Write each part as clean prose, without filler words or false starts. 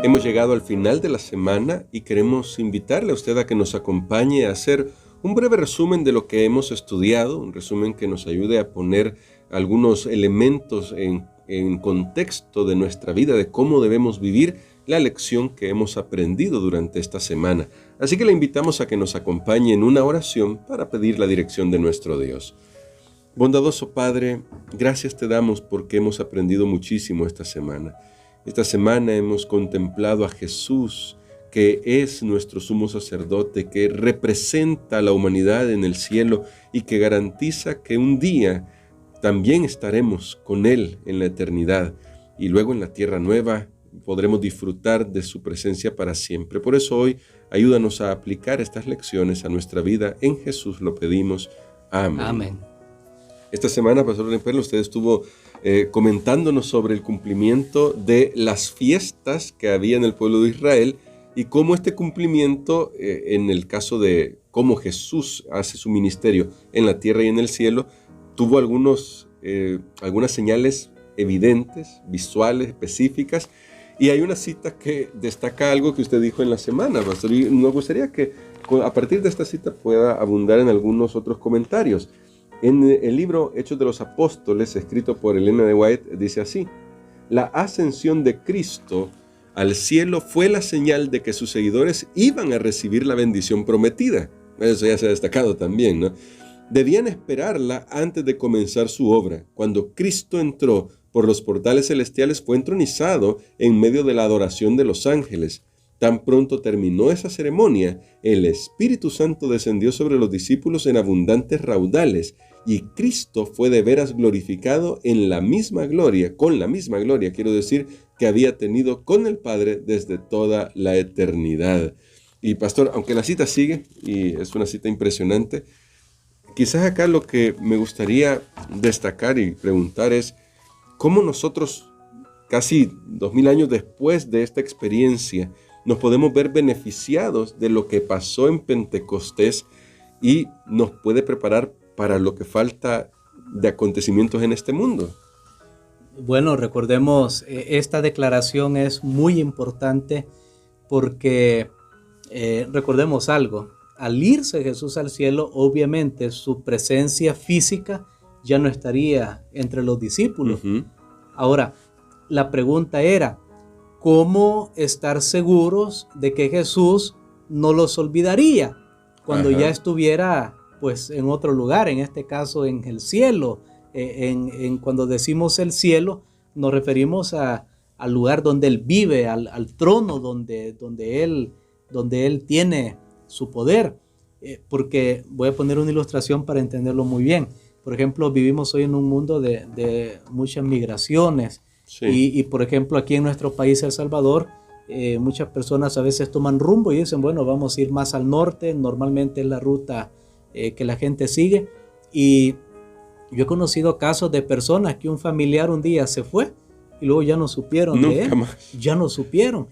Hemos llegado al final de la semana y queremos invitarle a usted a que nos acompañe a hacer un breve resumen de lo que hemos estudiado, un resumen que nos ayude a poner algunos elementos en contexto de nuestra vida, de cómo debemos vivir la lección que hemos aprendido durante esta semana. Así que le invitamos a que nos acompañe en una oración para pedir la dirección de nuestro Dios. Bondadoso Padre, gracias te damos porque hemos aprendido muchísimo esta semana. Esta semana hemos contemplado a Jesús, que es nuestro sumo sacerdote, que representa a la humanidad en el cielo y que garantiza que un día también estaremos con Él en la eternidad y luego en la tierra nueva podremos disfrutar de su presencia para siempre. Por eso hoy ayúdanos a aplicar estas lecciones a nuestra vida. En Jesús lo pedimos. Amén. Amén. Esta semana, Pastor Lemperlo, usted estuvo comentándonos sobre el cumplimiento de las fiestas que había en el pueblo de Israel y cómo este cumplimiento, en el caso de cómo Jesús hace su ministerio en la tierra y en el cielo, tuvo algunas señales evidentes, visuales, específicas. Y hay una cita que destaca algo que usted dijo en la semana, Pastor, y nos gustaría que a partir de esta cita pueda abundar en algunos otros comentarios. En el libro Hechos de los Apóstoles, escrito por Elena de White, dice así: la ascensión de Cristo al cielo fue la señal de que sus seguidores iban a recibir la bendición prometida. Eso ya se ha destacado también, ¿no? Debían esperarla antes de comenzar su obra. Cuando Cristo entró por los portales celestiales, fue entronizado en medio de la adoración de los ángeles. Tan pronto terminó esa ceremonia, el Espíritu Santo descendió sobre los discípulos en abundantes raudales, y Cristo fue de veras glorificado en la misma gloria, con la misma gloria, quiero decir, que había tenido con el Padre desde toda la eternidad. Y Pastor, aunque la cita sigue, y es una cita impresionante, quizás acá lo que me gustaría destacar y preguntar es, ¿cómo nosotros, casi 2000 años después de esta experiencia, nos podemos ver beneficiados de lo que pasó en Pentecostés y nos puede preparar para lo que falta de acontecimientos en este mundo? Bueno, recordemos, esta declaración es muy importante porque recordemos algo. Al irse Jesús al cielo, obviamente su presencia física ya no estaría entre los discípulos. Ahora, la pregunta era, ¿cómo estar seguros de que Jesús no los olvidaría cuando ya estuviera pues en otro lugar, en este caso en el cielo? Cuando decimos el cielo, nos referimos al lugar donde Él vive, al trono donde Él tiene su poder. Porque voy a poner una ilustración para entenderlo muy bien. Por ejemplo, vivimos hoy en un mundo de muchas migraciones. Sí. Y por ejemplo, aquí en nuestro país, El Salvador, muchas personas a veces toman rumbo y dicen, bueno, vamos a ir más al norte. Normalmente es la ruta que la gente sigue. Y yo he conocido casos de personas que un familiar un día se fue y luego ya no supieron de él. Ya no supieron.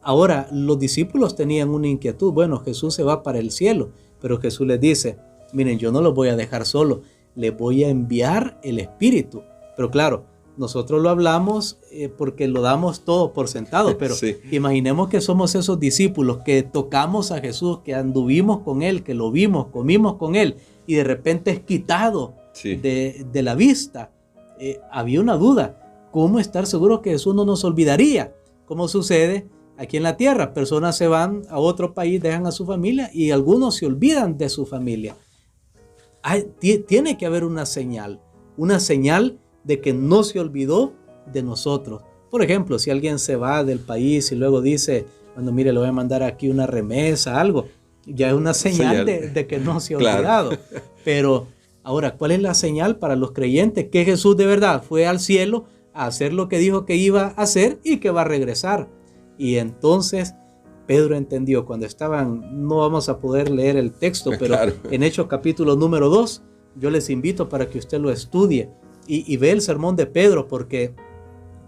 Ahora, los discípulos tenían una inquietud. Bueno, Jesús se va para el cielo, pero Jesús les dice, miren, yo no los voy a dejar solo, les voy a enviar el Espíritu. Pero claro, nosotros lo hablamos porque lo damos todo por sentado, pero sí. Imaginemos que somos esos discípulos que tocamos a Jesús, que anduvimos con Él, que lo vimos, comimos con Él, y de repente es quitado de la vista. Había una duda, ¿cómo estar seguros que Jesús no nos olvidaría? ¿Cómo sucede aquí en la tierra? Personas se van a otro país, dejan a su familia y algunos se olvidan de su familia. Tiene que haber una señal de que no se olvidó de nosotros. Por ejemplo, si alguien se va del país y luego dice, bueno, mire, le voy a mandar aquí una remesa, algo, ya es una señal. De que no se ha olvidado. Pero ahora, ¿cuál es la señal para los creyentes? Que Jesús de verdad fue al cielo a hacer lo que dijo que iba a hacer y que va a regresar. Y entonces Pedro entendió cuando estaban, no vamos a poder leer el texto, pero en Hechos capítulo número 2, yo les invito para que usted lo estudie y ve el sermón de Pedro, porque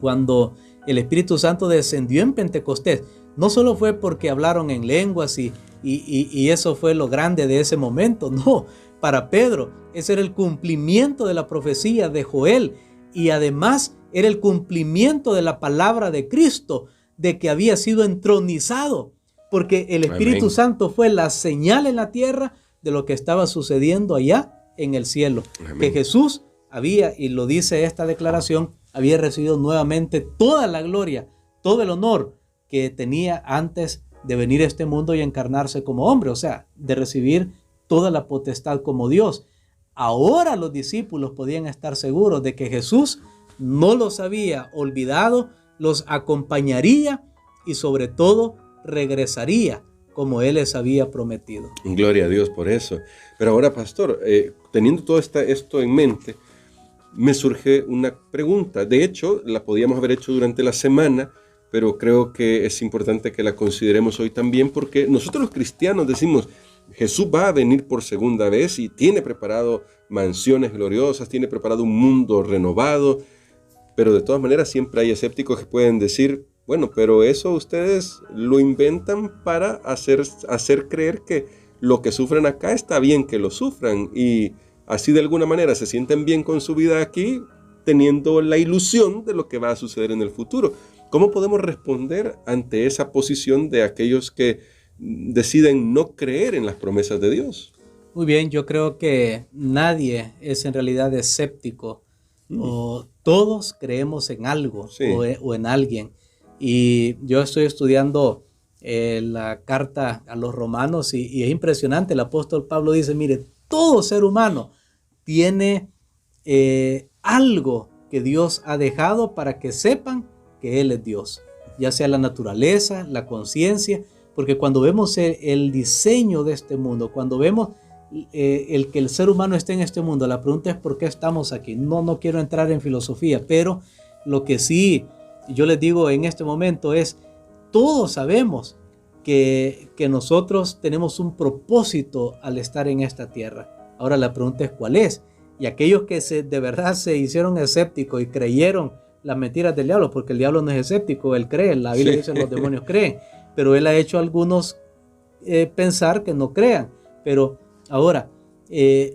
cuando el Espíritu Santo descendió en Pentecostés, no solo fue porque hablaron en lenguas y eso fue lo grande de ese momento, no, para Pedro ese era el cumplimiento de la profecía de Joel y además era el cumplimiento de la palabra de Cristo, de que había sido entronizado, porque el Espíritu Amén. Santo fue la señal en la tierra de lo que estaba sucediendo allá en el cielo. Amén. Que Jesús había, y lo dice esta declaración, había recibido nuevamente toda la gloria, todo el honor que tenía antes de venir a este mundo y encarnarse como hombre, o sea, de recibir toda la potestad como Dios. Ahora los discípulos podían estar seguros de que Jesús no los había olvidado, los acompañaría y sobre todo regresaría como Él les había prometido. Gloria a Dios por eso. Pero ahora, pastor, teniendo todo esto en mente, me surge una pregunta. De hecho, la podíamos haber hecho durante la semana, pero creo que es importante que la consideremos hoy también, porque nosotros los cristianos decimos, Jesús va a venir por segunda vez y tiene preparado mansiones gloriosas, tiene preparado un mundo renovado, pero de todas maneras siempre hay escépticos que pueden decir, bueno, pero eso ustedes lo inventan para hacer creer que lo que sufren acá está bien que lo sufran y así de alguna manera se sienten bien con su vida aquí, teniendo la ilusión de lo que va a suceder en el futuro. ¿Cómo podemos responder ante esa posición de aquellos que deciden no creer en las promesas de Dios? Muy bien, yo creo que nadie es en realidad escéptico, o todos creemos en algo, Sí. o en alguien. Y yo estoy estudiando la carta a los romanos y es impresionante. El apóstol Pablo dice, mire, todo ser humano tiene algo que Dios ha dejado para que sepan que Él es Dios, ya sea la naturaleza, la conciencia, porque cuando vemos el diseño de este mundo, cuando vemos el que el ser humano esté en este mundo, la pregunta es ¿por qué estamos aquí? No quiero entrar en filosofía, pero lo que sí yo les digo en este momento es, todos sabemos que nosotros tenemos un propósito al estar en esta tierra. Ahora la pregunta es ¿cuál es? Y aquellos que de verdad se hicieron escépticos y creyeron las mentiras del diablo, porque el diablo no es escéptico, él cree, la Biblia dice los demonios creen, pero él ha hecho a algunos pensar que no crean. Pero ahora,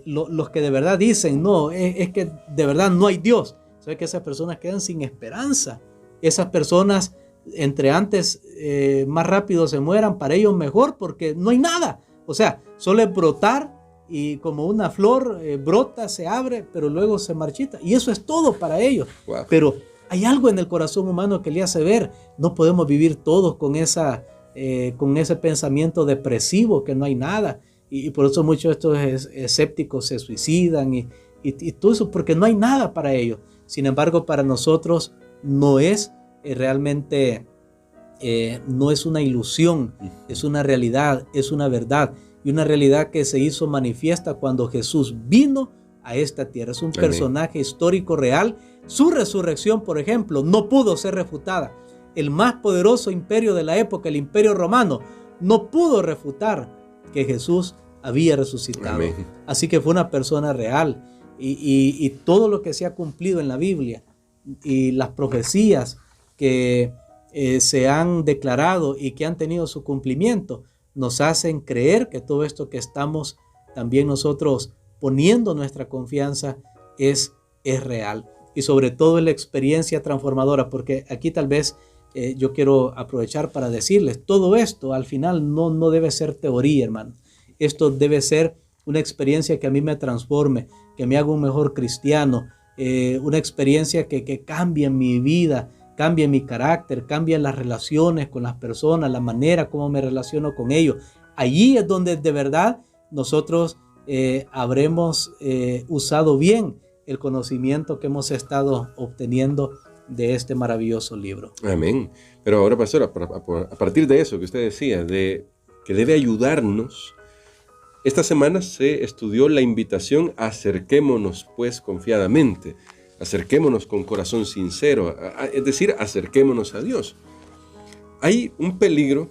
los que de verdad dicen, no, es que de verdad no hay Dios, ¿sabe que esas personas quedan sin esperanza? Esas personas, entre antes más rápido se mueran, para ellos mejor, porque no hay nada. O sea, solo es brotar y como una flor brota, se abre, pero luego se marchita. Y eso es todo para ellos. Wow. Pero hay algo en el corazón humano que le hace ver, no podemos vivir todos con ese pensamiento depresivo que no hay nada. Y por eso muchos de estos escépticos se suicidan y todo eso, porque no hay nada para ellos. Sin embargo, para nosotros no es realmente, no es una ilusión, es una realidad, es una verdad. Y una realidad que se hizo manifiesta cuando Jesús vino a esta tierra. Es un personaje histórico real. Su resurrección, por ejemplo, no pudo ser refutada. El más poderoso imperio de la época, el Imperio Romano, no pudo refutar que Jesús había resucitado. Amén. Así que fue una persona real. Y todo lo que se ha cumplido en la Biblia y las profecías que se han declarado y que han tenido su cumplimiento, nos hacen creer que todo esto que estamos también nosotros poniendo nuestra confianza es real. Y sobre todo en la experiencia transformadora, porque aquí tal vez yo quiero aprovechar para decirles, todo esto al final no debe ser teoría, hermano. Esto debe ser una experiencia que a mí me transforme, que me haga un mejor cristiano, una experiencia que cambie mi vida, cambie mi carácter, cambie las relaciones con las personas, la manera como me relaciono con ellos. Allí es donde de verdad nosotros habremos usado bien el conocimiento que hemos estado obteniendo de este maravilloso libro. Amén. Pero ahora, pastora, a partir de eso que usted decía, de que debe ayudarnos, esta semana se estudió la invitación acerquémonos pues confiadamente, acerquémonos con corazón sincero, es decir, acerquémonos a Dios. Hay un peligro,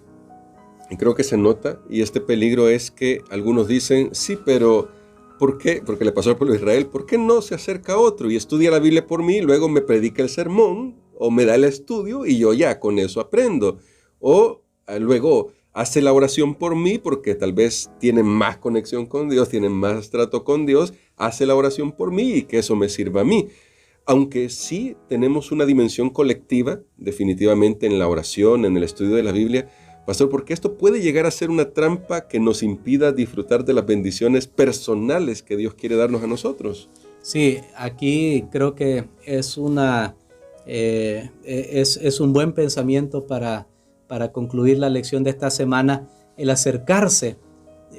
y creo que se nota, y este peligro es que algunos dicen, sí, pero ¿por qué? Porque le pasó al pueblo de Israel, ¿por qué no se acerca a otro y estudia la Biblia por mí, luego me predica el sermón, o me da el estudio y yo ya con eso aprendo? O luego hace la oración por mí porque tal vez tiene más conexión con Dios, tiene más trato con Dios, hace la oración por mí y que eso me sirva a mí. aunque sí tenemos una dimensión colectiva, definitivamente en la oración, en el estudio de la Biblia, pastor, porque esto puede llegar a ser una trampa que nos impida disfrutar de las bendiciones personales que Dios quiere darnos a nosotros. Sí, aquí creo que es un buen pensamiento para concluir la lección de esta semana. El acercarse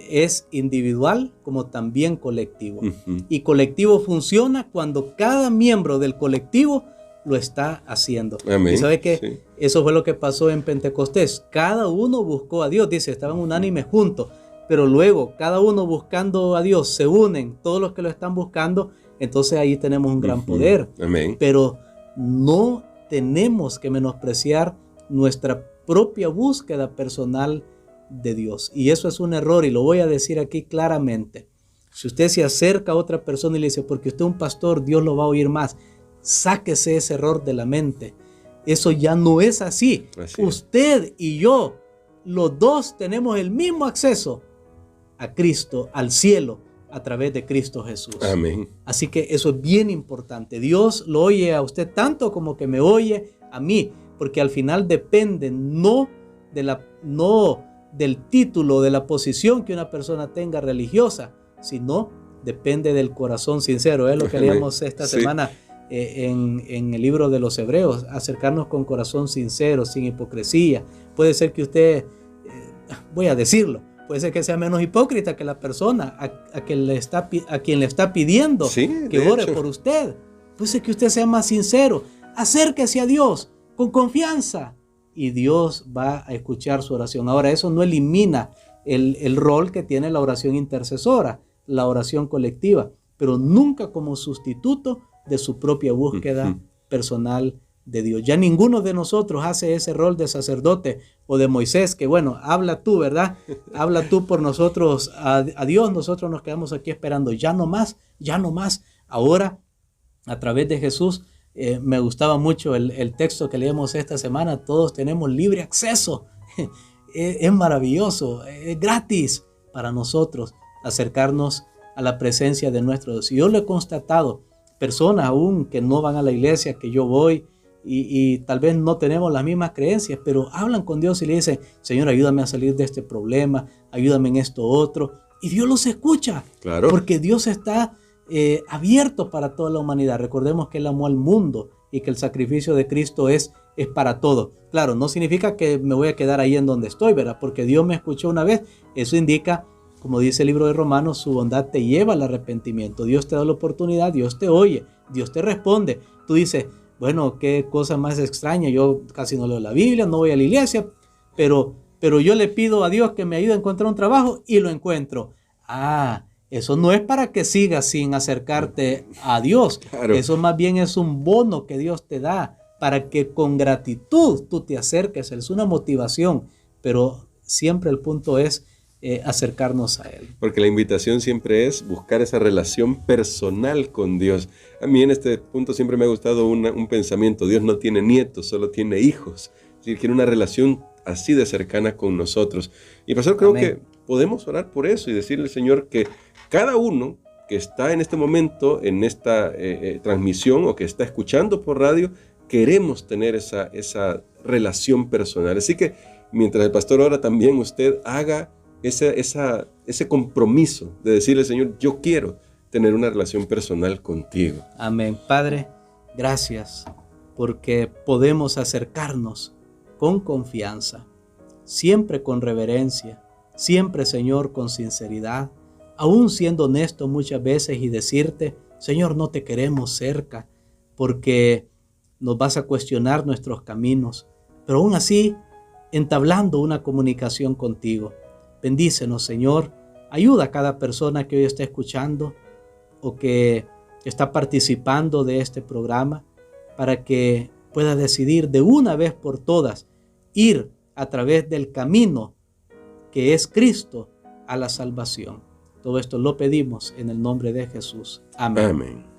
es individual como también colectivo. Y colectivo funciona cuando cada miembro del colectivo lo está haciendo. Amén. Y sabe que Sí. eso fue lo que pasó en Pentecostés. Cada uno buscó a Dios, dice, estaban unánimes juntos, pero luego cada uno buscando a Dios, se unen, todos los que lo están buscando, entonces ahí tenemos un gran poder. Amén. Pero no tenemos que menospreciar nuestra propia búsqueda personal de Dios. Y eso es un error, y lo voy a decir aquí claramente. Si usted se acerca a otra persona y le dice, porque usted es un pastor, Dios lo va a oír más, sáquese ese error de la mente. Eso ya no es así. Usted y yo, los dos tenemos el mismo acceso a Cristo, al cielo, a través de Cristo Jesús. Amén. Así que eso es bien importante. Dios lo oye a usted tanto como que me oye a mí, porque al final depende no del título, de la posición que una persona tenga religiosa, sino depende del corazón sincero. Es lo que leíamos esta semana en el libro de los Hebreos, acercarnos con corazón sincero, sin hipocresía. Puede ser que usted, voy a decirlo, puede ser que sea menos hipócrita que la persona a quien le está pidiendo que ore por usted. Puede ser que usted sea más sincero. Acérquese a Dios con confianza y Dios va a escuchar su oración. Ahora, eso no elimina el rol que tiene la oración intercesora, la oración colectiva, pero nunca como sustituto de su propia búsqueda personal de Dios. Ya ninguno de nosotros hace ese rol de sacerdote o de Moisés, que bueno, habla tú, ¿verdad? Habla tú por nosotros a Dios, nosotros nos quedamos aquí esperando. Ya no más, ya no más. Ahora, a través de Jesús, me gustaba mucho el texto que leemos esta semana. Todos tenemos libre acceso. Es maravilloso, es gratis para nosotros acercarnos a la presencia de nuestro Dios. Y yo lo he constatado, personas aún que no van a la iglesia, que yo voy, y tal vez no tenemos las mismas creencias, pero hablan con Dios y le dicen, Señor, ayúdame a salir de este problema, ayúdame en esto otro, y Dios los escucha, claro, porque Dios está abierto para toda la humanidad. Recordemos que Él amó al mundo y que el sacrificio de Cristo es para todo. Claro, no significa que me voy a quedar ahí en donde estoy, ¿verdad? Porque Dios me escuchó una vez. Eso indica, como dice el libro de Romanos, su bondad te lleva al arrepentimiento. Dios te da la oportunidad, Dios te oye, Dios te responde. Tú dices, bueno, qué cosa más extraña, yo casi no leo la Biblia, no voy a la iglesia, pero yo le pido a Dios que me ayude a encontrar un trabajo y lo encuentro. Eso no es para que sigas sin acercarte a Dios. Claro. Eso más bien es un bono que Dios te da para que con gratitud tú te acerques. Es una motivación, pero siempre el punto es acercarnos a Él. Porque la invitación siempre es buscar esa relación personal con Dios. A mí en este punto siempre me ha gustado un pensamiento. Dios no tiene nietos, solo tiene hijos. Es decir, quiere una relación así de cercana con nosotros. Y pastor, creo que podemos orar por eso y decirle al Señor que cada uno que está en este momento, en esta transmisión o que está escuchando por radio, queremos tener esa relación personal. Así que mientras el pastor ora, también usted haga ese compromiso de decirle, Señor, yo quiero tener una relación personal contigo. Amén. Padre, gracias porque podemos acercarnos con confianza, siempre con reverencia, siempre, Señor, con sinceridad, aún siendo honesto muchas veces y decirte, Señor, no te queremos cerca porque nos vas a cuestionar nuestros caminos, pero aún así entablando una comunicación contigo. Bendícenos, Señor, ayuda a cada persona que hoy está escuchando o que está participando de este programa para que pueda decidir de una vez por todas ir a través del camino que es Cristo a la salvación. Todo esto lo pedimos en el nombre de Jesús. Amén. Amén.